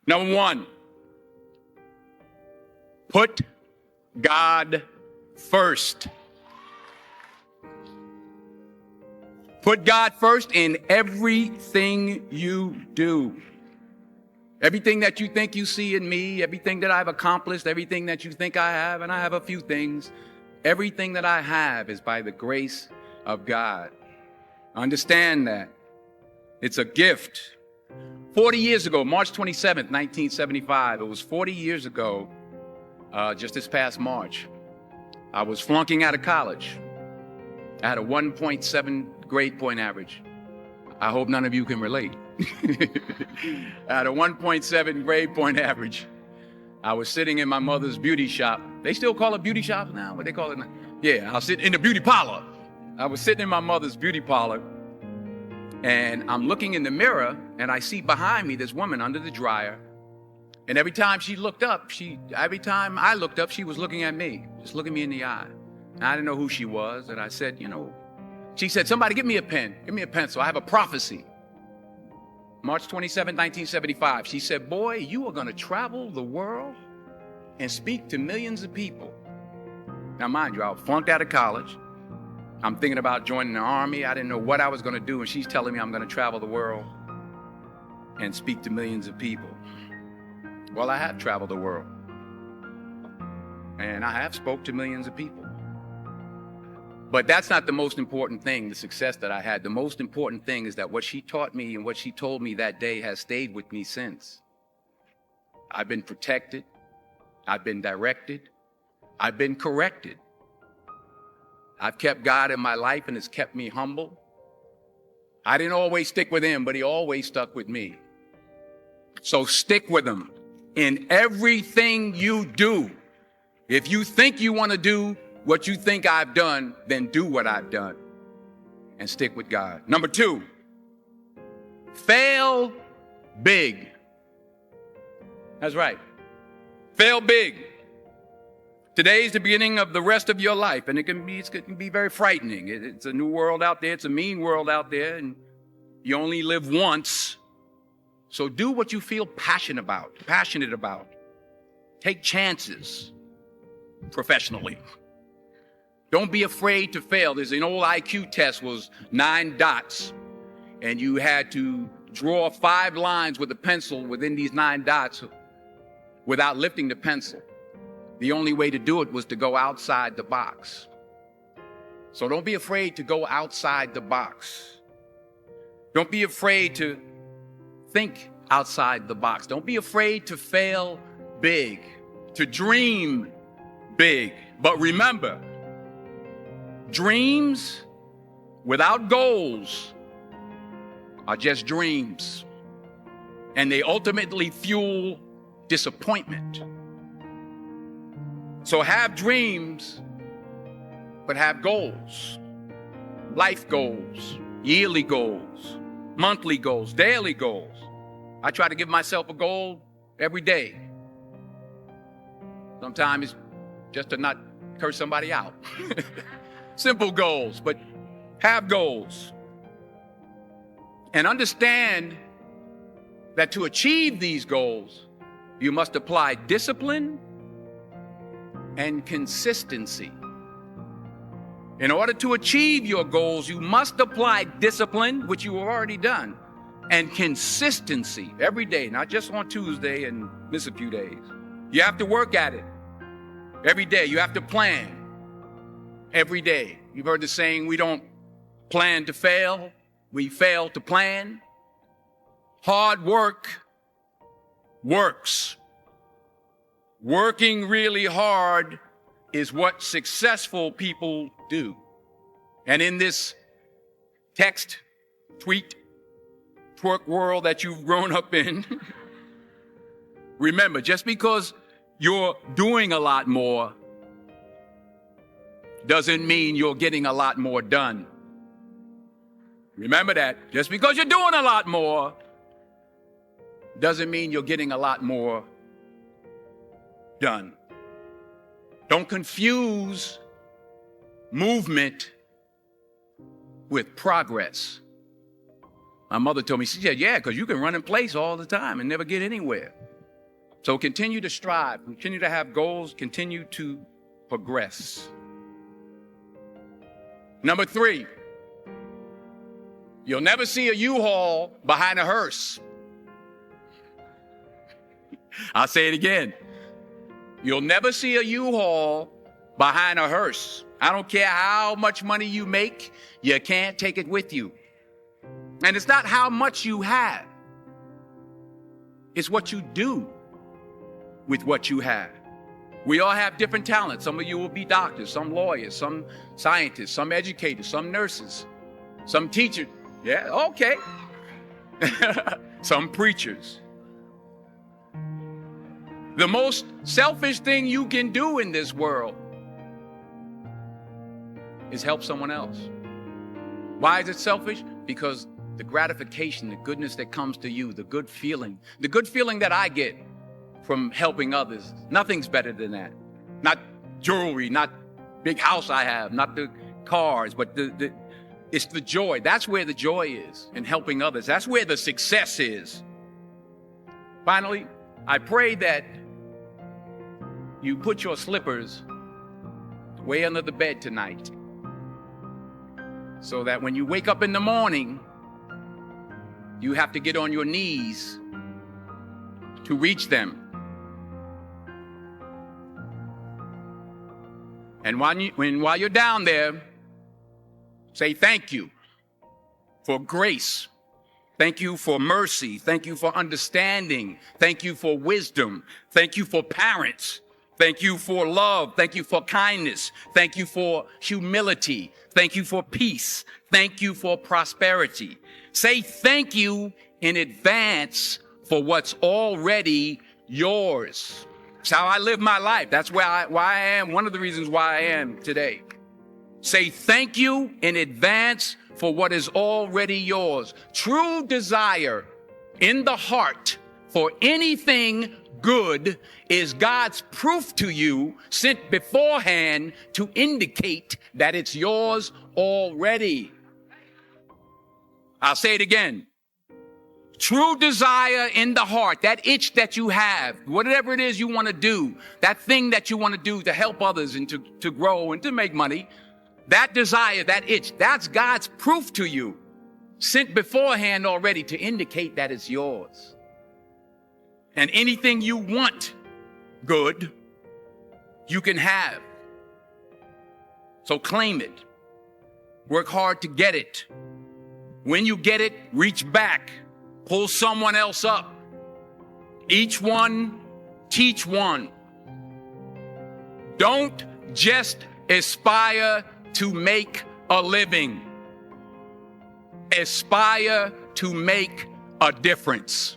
Number one, put God first. Put God first in everything you do. Everything that you think you see in me, everything that I've accomplished, everything that you think I have, and I have a few things, everything that I have is by the grace of God. Understand that. It's a gift. 40 years ago, March 27th, 1975, it was 40 years ago, just this past March, I was flunking out of college. I had a 1.7 grade point average. I hope none of you can relate. I had a 1.7 grade point average. I was sitting in my mother's beauty shop. They still call it beauty shops now? What they call it now? Yeah, I was sitting in the beauty parlor. I was sitting in my mother's beauty parlor, and I'm looking in the mirror, and I see behind me this woman under the dryer. And every time she looked up, every time I looked up, she was looking at me, just looking me in the eye. And I didn't know who she was, and I said, she said, somebody give me a pen, give me a pencil. I have a prophecy. March 27, 1975. She said, boy, you are going to travel the world and speak to millions of people. Now, mind you, I flunked out of college. I'm thinking about joining the army. I didn't know what I was going to do, and she's telling me I'm going to travel the world and speak to millions of people. Well, I have traveled the world, and I have spoke to millions of people. But that's not the most important thing, the success that I had. The most important thing is that what she taught me and what she told me that day has stayed with me since. I've been protected. I've been directed. I've been corrected. I've kept God in my life, and it's kept me humble. I didn't always stick with him, but he always stuck with me. So stick with him in everything you do. If you think you want to do what you think I've done, then do what I've done and stick with God. Number two, fail big. That's right. Fail big. Today's the beginning of the rest of your life, and it can be very frightening. It's a new world out there. It's a mean world out there, and you only live once. So do what you feel passionate about. Take chances professionally. Don't be afraid to fail. There's an old IQ test, was 9 dots, and you had to draw 5 lines with a pencil within these 9 dots without lifting the pencil. The only way to do it was to go outside the box. So don't be afraid to go outside the box. Don't be afraid to think outside the box. Don't be afraid to fail big, to dream big. But remember, dreams without goals are just dreams, and they ultimately fuel disappointment. So have dreams, but have goals. Life goals, yearly goals, monthly goals, daily goals. I try to give myself a goal every day. Sometimes it's just to not curse somebody out. Simple goals, but have goals. And understand that to achieve these goals, you must apply discipline and consistency. In order to achieve your goals, you must apply discipline, which you have already done, and consistency every day, not just on Tuesday and miss a few days. You have to work at it every day. You have to plan every day. You've heard the saying, we don't plan to fail, we fail to plan. Hard work works. Working really hard is what successful people do. And in this text, tweet, twerk world that you've grown up in, remember, just because you're doing a lot more doesn't mean you're getting a lot more done. Remember that. Just because you're doing a lot more doesn't mean you're getting a lot more done. Don't confuse movement with progress. My mother told me, she said, yeah, because you can run in place all the time and never get anywhere. So continue to strive, continue to have goals, continue to progress. Number 3, you'll never see a U-Haul behind a hearse. I'll say it again. You'll never see a U-Haul behind a hearse. I don't care how much money you make, you can't take it with you. And it's not how much you have. It's what you do with what you have. We all have different talents. Some of you will be doctors, some lawyers, some scientists, some educators, some nurses, some teachers. Yeah, okay. Some preachers. The most selfish thing you can do in this world is help someone else. Why is it selfish? Because the gratification, the goodness that comes to you, the good feeling that I get from helping others, nothing's better than that. Not jewelry, not big house I have, not the cars, but it's the joy. That's where the joy is, in helping others. That's where the success is. Finally, I pray that you put your slippers way under the bed tonight, so that when you wake up in the morning, you have to get on your knees to reach them. And while you're down there, say thank you for grace. Thank you for mercy. Thank you for understanding. Thank you for wisdom. Thank you for parents. Thank you for love. Thank you for kindness. Thank you for humility. Thank you for peace. Thank you for prosperity. Say thank you in advance for what's already yours. It's how I live my life. That's why I am, one of the reasons why I am today. Say thank you in advance for what is already yours. True desire in the heart for anything good is God's proof to you, sent beforehand to indicate that it's yours already. I'll say it again. True desire in the heart, that itch that you have, whatever it is you want to do, that thing that you want to do to help others and to grow and to make money, that desire, that itch, that's God's proof to you, sent beforehand already to indicate that it's yours. And anything you want good, you can have. So claim it. Work hard to get it. When you get it, reach back. Pull someone else up. Each one, teach one. Don't just aspire to make a living. Aspire to make a difference.